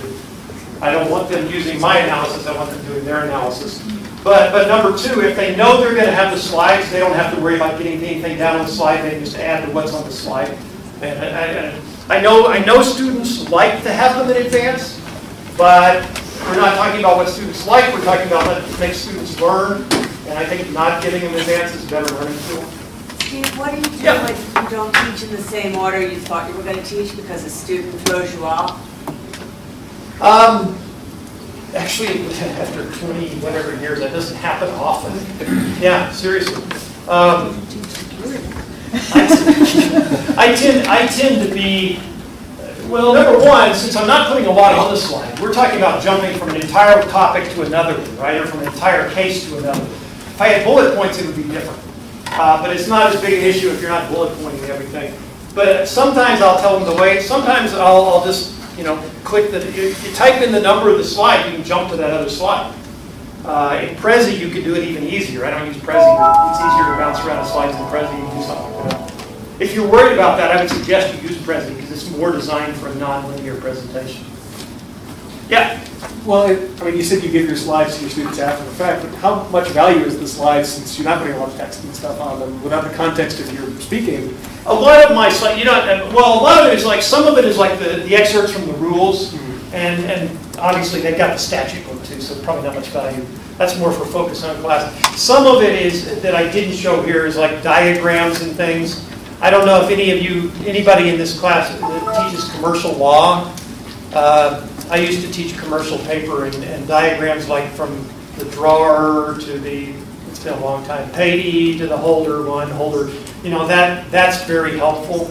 I don't want them using my analysis, I want them doing their analysis. But number two, if they know they're going to have the slides, they don't have to worry about getting anything down on the slide, they can just add to what's on the slide. And I know students like to have them in advance, but we're not talking about what students like, we're talking about what makes students learn, and I think not giving them in advance is a better learning tool. Steve, what do you do if you don't teach in the same order you thought you were going to teach because a student throws you off? Actually, after 20 whatever years, that doesn't happen often. Yeah, seriously. I tend to be, well, number one, since I'm not putting a lot on the slide, we're talking about jumping from an entire topic to another one, right, or from an entire case to another. If I had bullet points, it would be different. But it's not as big an issue if you're not bullet pointing everything. But sometimes I'll tell them to wait. Sometimes I'll just, click the, you type in the number of the slide, you can jump to that other slide. In Prezi, you can do it even easier. I don't use Prezi, but it's easier to bounce around the slides in Prezi and do something with it. If you're worried about that, I would suggest you use Prezi because it's more designed for a non-linear presentation. Yeah? Well, I mean, you said you give your slides to your students after the fact, but how much value is the slides since you're not putting a lot of text and stuff on them without the context of your speaking? A lot of my slides, well, a lot of it is like, some of it is like the excerpts from the rules, and obviously they've got the statute book too, so probably not much value. That's more for focus on class. Some of it is, that I didn't show here, is like diagrams and things. I don't know if anybody in this class that teaches commercial law. I used to teach commercial paper and diagrams like from the drawer to the, it's been a long time, payee to the holder, that's very helpful.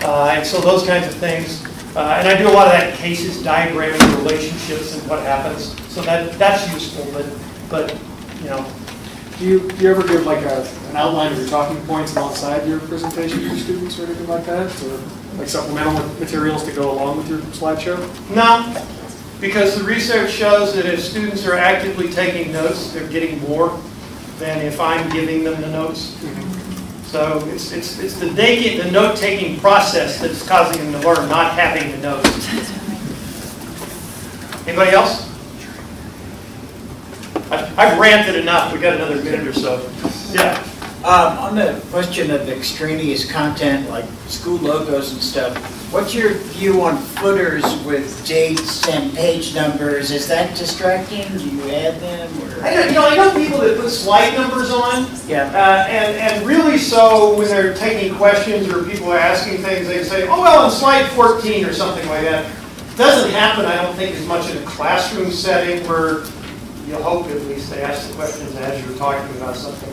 And so those kinds of things. And I do a lot of that in cases, diagramming relationships and what happens. So that's useful, but Do you ever give like an outline of your talking points alongside your presentation for students or anything like that? Or like supplemental materials to go along with your slideshow? No, because the research shows that if students are actively taking notes, they're getting more than if I'm giving them the notes. So it's the note-taking process that's causing them to learn, not having the notes. Anybody else? I've ranted enough. We've got another minute or so. Yeah. On the question of extraneous content like school logos and stuff, what's your view on footers with dates and page numbers? Is that distracting? Do you add them? Or? I know people that put slide numbers on. Yeah. And really so when they're taking questions or people are asking things, they say, oh, well, on slide 14 or something like that. It doesn't happen, I don't think, as much in a classroom setting where you hope at least they ask the questions as you're talking about something.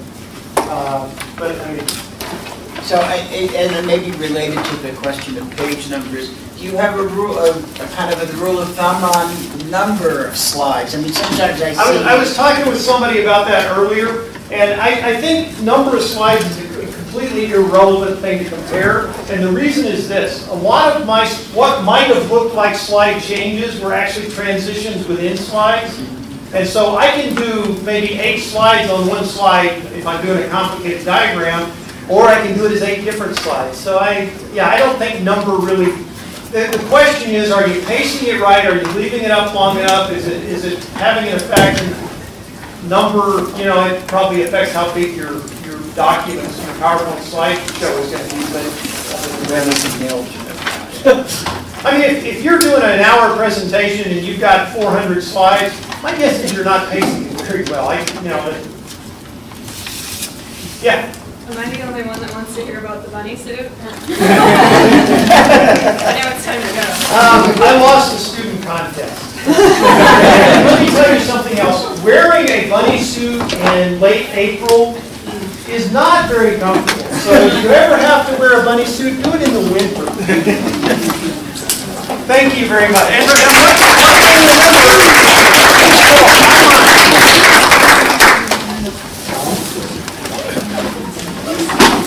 But I mean, so, and then maybe related to the question of page numbers, do you have a rule of kind of a rule of thumb on number of slides? I mean, sometimes I was talking with somebody about that earlier, and I think number of slides is a completely irrelevant thing to compare, and the reason is this. A lot of what might have looked like slide changes were actually transitions within slides. And so I can do maybe 8 slides on one slide if I'm doing a complicated diagram, or I can do it as 8 different slides. So I don't think number really, the question is, are you pacing it right? Are you leaving it up long enough? Is it having an effect? Number, it probably affects how big your documents, your PowerPoint slideshow is going to be, but I mean, if you're doing an hour presentation and you've got 400 slides, my guess is you're not pacing it very well. Yeah. Am I the only one that wants to hear about the bunny suit? I know it's time to go. I lost the student contest. Let me tell you something else. Wearing a bunny suit in late April is not very comfortable. So if you ever have to wear a bunny suit, do it in the winter. Thank you very much. And one thing to remember,